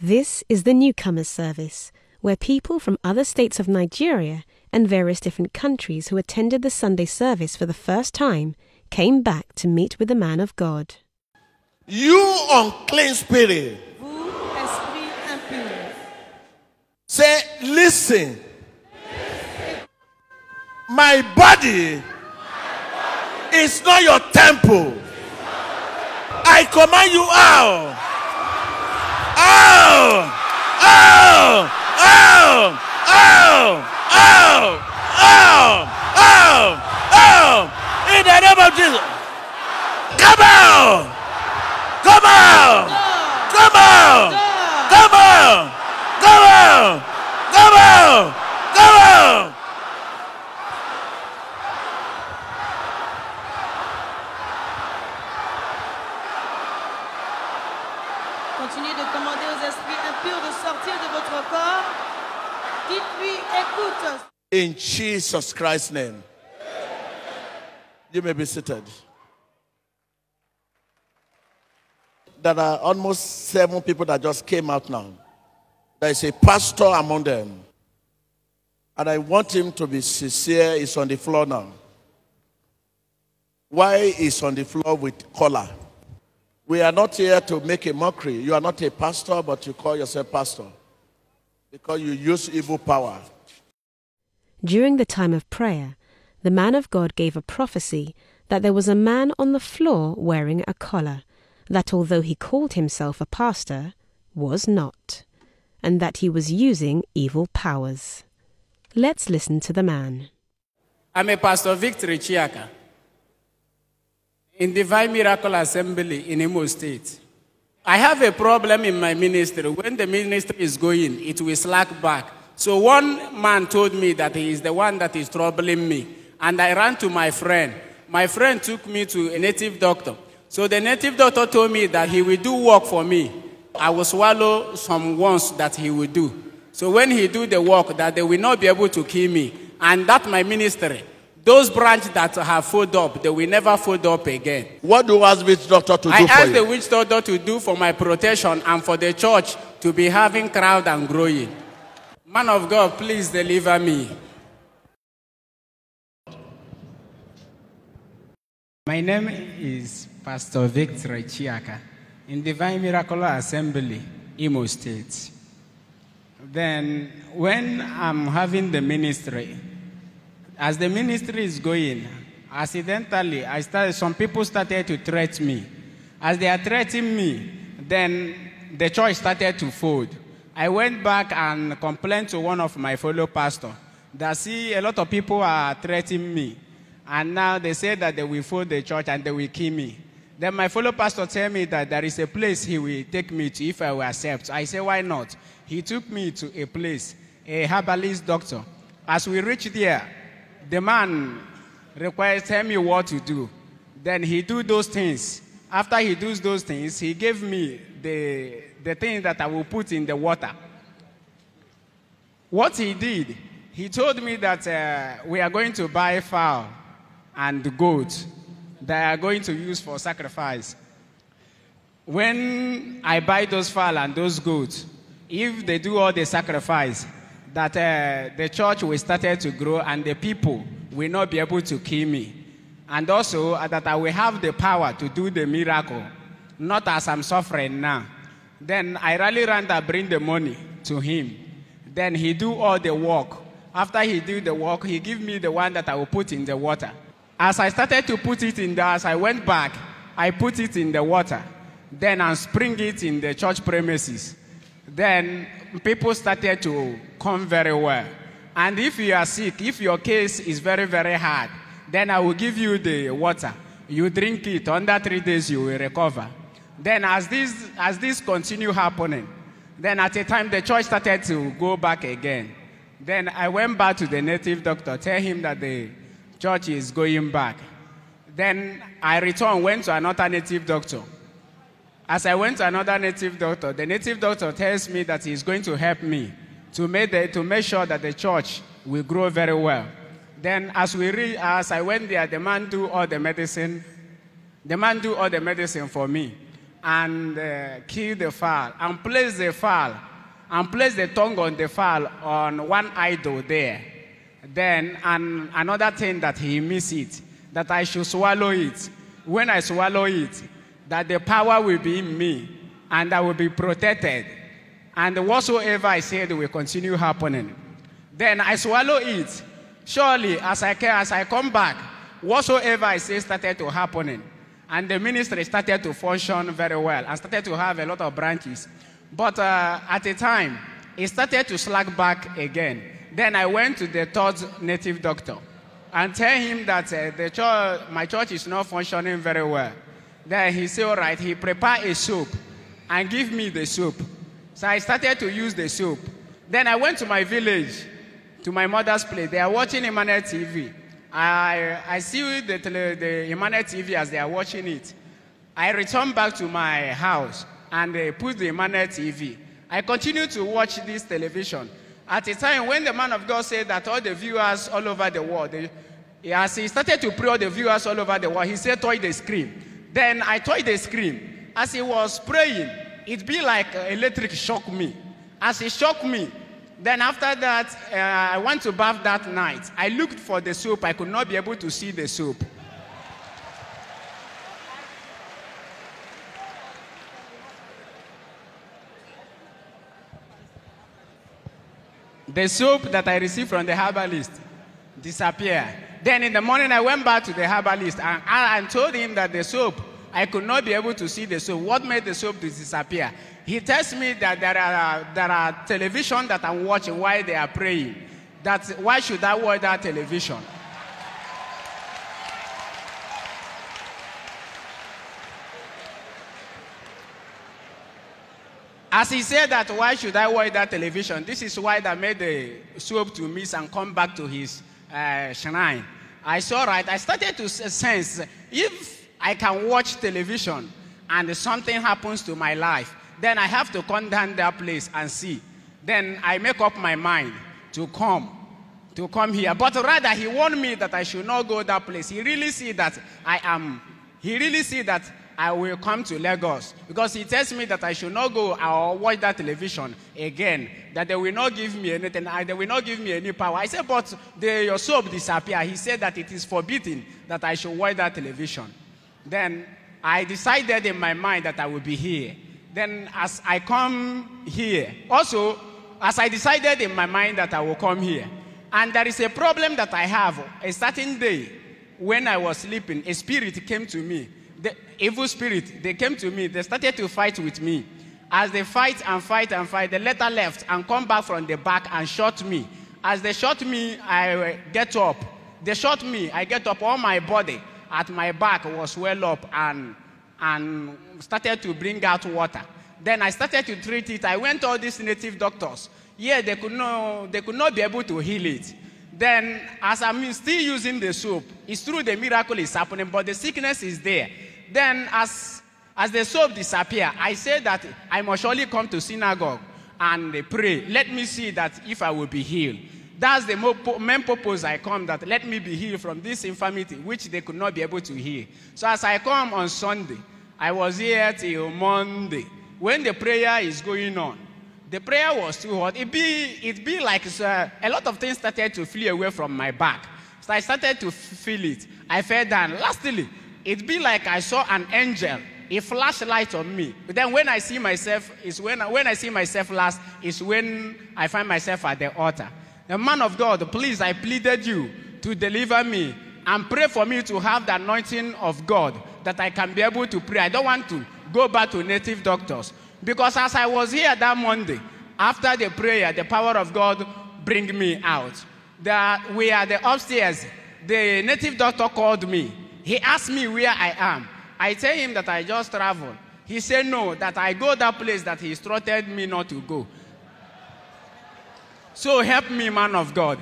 This is the Newcomers Service, where people from other states of Nigeria and various different countries who attended the Sunday service for the first time came back to meet with the man of God. You unclean spirit. Vous, esprit impur. Say, listen. My body is not your temple. I command you out. Out. Out. Out. Out. Out. Out. Out. Out. In the name of Jesus. Come out. Come out. Come out. Come out. Come out. Come out. Come out. Continuez de commander aux esprits impurs de sortir de votre corps. Dites-lui, écoute. In Jesus Christ's name. You may be seated. There are almost 7 people that just came out now. There is a pastor among them. And I want him to be sincere. He's on the floor now. Why is on the floor with collar? We are not here to make a mockery. You are not a pastor, but you call yourself pastor. Because you use evil power. During the time of prayer, the man of God gave a prophecy that there was a man on the floor wearing a collar, that although he called himself a pastor, was not, and that he was using evil powers. Let's listen to the man. I'm a Pastor Victor Chiaka in Divine Miracle Assembly in Imo State. I have a problem in my ministry. When the ministry is going, it will slack back. So one man told me that he is the one that is troubling me. And I ran to my friend. My friend took me to a native doctor. So the native doctor told me that he will do work for me. I will swallow some worms that he will do. So when he do the work, that they will not be able to kill me. And that my ministry, those branches that have folded up, they will never fold up again. What do you ask witch doctor to do for you? I asked the witch doctor to do for my protection and for the church to be having crowd and growing. Man of God, please deliver me. My name is Pastor Victor Chiaka in Divine Miracle Assembly, Imo State. Then when I'm having the ministry, as the ministry is going, accidentally, some people started to threaten me. As they are threatening me, then the church started to fold. I went back and complained to one of my fellow pastors that, see, a lot of people are threatening me. And now they say that they will fold the church and they will kill me. Then my fellow pastor tell me that there is a place he will take me to if I will accept. I say, why not? He took me to a place, a herbalist doctor. As we reached there, the man requires tell me what to do. Then he do those things. After he does those things, he gave me the thing that I will put in the water. What he did, he told me that we are going to buy fowl and goat that are going to use for sacrifice. When I buy those fowl and those goats, if they do all the sacrifice, that the church will start to grow and the people will not be able to kill me. And also that I will have the power to do the miracle, not as I'm suffering now. Then I rally around and bring the money to him. Then he do all the work. After he do the work, he give me the one that I will put in the water. As I started to put it in there, as I went back, I put it in the water. Then I spring it in the church premises. Then people started to come very well. And if you are sick, if your case is very, very hard, then I will give you the water. You drink it. Under 3 days, you will recover. Then as this continue happening, then at a time the church started to go back again. Then I went back to the native doctor, tell him that the church is going back. Then I returned, went to another native doctor. As I went to another native doctor, the native doctor tells me that he's going to help me to make sure that the church will grow very well. Then as I went there, the man do all the medicine. The man do all the medicine for me. and kill the fowl and place the fowl and place the tongue on the fowl on one idol there. Then another thing that he missed it, that I should swallow it. When I swallow it, that the power will be in me and I will be protected. And whatsoever I said will continue happening. Then I swallow it. Surely, as I come back, whatsoever I say started to happening. And the ministry started to function very well and started to have a lot of branches. But at a time, it started to slack back again. Then I went to the third native doctor and tell him that my church is not functioning very well. Then he said, all right, he prepared a soup and give me the soup. So I started to use the soup. Then I went to my village, to my mother's place. They are watching Emmanuel TV. I see the Emmanuel TV as they are watching it. I returned back to my house and put the Emmanuel TV. I continue to watch this television. At a time when the man of God said that all the viewers all over the world, as he started to pray all the viewers all over the world, he said, toy the screen. Then I toyed the screen. As he was praying, it be like electric shocked me. As he shocked me, then after that, I went to bath that night. I looked for the soap. I could not be able to see the soap. The soap that I received from the herbalist disappeared. Then in the morning, I went back to the herbalist and I told him that the soap, I could not be able to see the soap. What made the soap disappear? He tells me that there are television that I'm watching while they are praying. That's why should I watch that television? As he said that, why should I watch that television? This is why that made the soap to miss and come back to his shrine. I saw right. I started to sense if I can watch television and something happens to my life, then I have to come down that place and see. Then I make up my mind to come here. But rather, he warned me that I should not go that place. He really see that I will come to Lagos, because he tells me that I should not go or watch that television again, that they will not give me anything, they will not give me any power. I said, but your soap disappeared. He said that it is forbidden that I should watch that television. Then I decided in my mind that I will be here. Then as I come here, also, as I decided in my mind that I will come here, and there is a problem that I have. A certain day, when I was sleeping, a spirit came to me. The evil spirit, they came to me. They started to fight with me. As they fight and fight and fight, they later left and come back from the back and shot me. As they shot me, I get up. They shot me, I get up. All my body at my back was well up and started to bring out water. Then I started to treat it. I went to all these native doctors. Yeah, they could not be able to heal it. Then, as I'm still using the soap, it's true the miracle is happening, but the sickness is there. Then, as the soap disappeared, I said that I must surely come to synagogue and pray. Let me see that if I will be healed. That's the main purpose I come, that let me be healed from this infirmity, which they could not be able to heal. So as I come on Sunday, I was here till Monday. When the prayer is going on, the prayer was too hot. It be like a lot of things started to flee away from my back. So I started to feel it. I fell down. Lastly, it be like I saw an angel. A flashlight on me. But then when I see myself, when I see myself last, is when I find myself at the altar. The man of God, please, I pleaded you to deliver me and pray for me to have the anointing of God, that I can be able to pray. I don't want to go back to native doctors. Because as I was here that Monday, after the prayer, the power of God bring me out. We are the upstairs. The native doctor called me. He asked me where I am. I tell him that I just traveled. He said no, that I go that place that he instructed me not to go. So help me, man of God.